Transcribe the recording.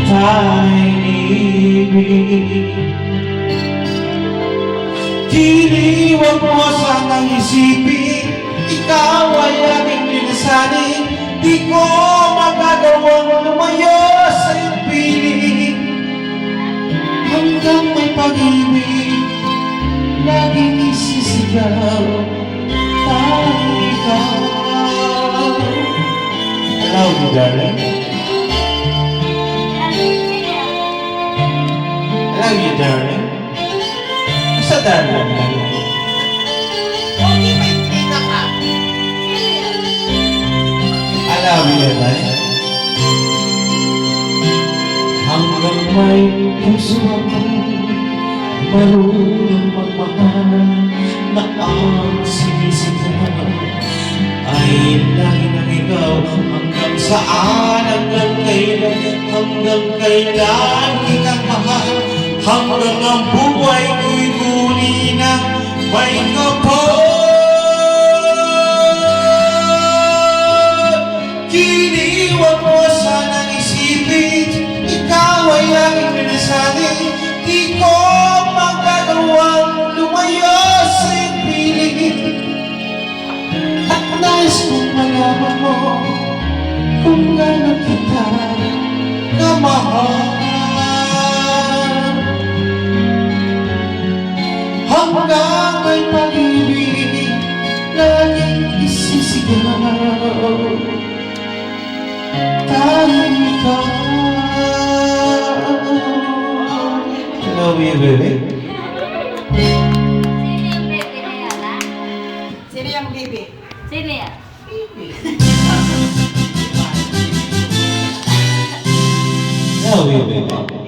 tayong ibig. Kiniwan mo sanang isipin, ikaw ay aking linasanin. Di ko magagawang lumayo sa iyong piling. Hanggang may pag-ibig, laging isisigaw, parang ikaw. I love you, darling. I love you, darling. Basta darling lang. Okay, may trina ka. I love you, darling. Hanggang may puso ako marunong magmahal, na ang sinisigaw ay lagi ng ikaw. Hanggang saan, hanggang kailan kitang mahal, hanggang ang buhay ko'y kunin ng may kapal. Kiniwan mo sanang isipin, ikaw ay aking pinasanin. Di ko magagawang lumayo sa iyong piling. At nais kong malaman mo kung gano'n kita kamahal. Hanggang may pag-ibig, laging isisigaw, tayong ikaw. I love you, baby. Sino yung baby? Sino yan? I love you, baby.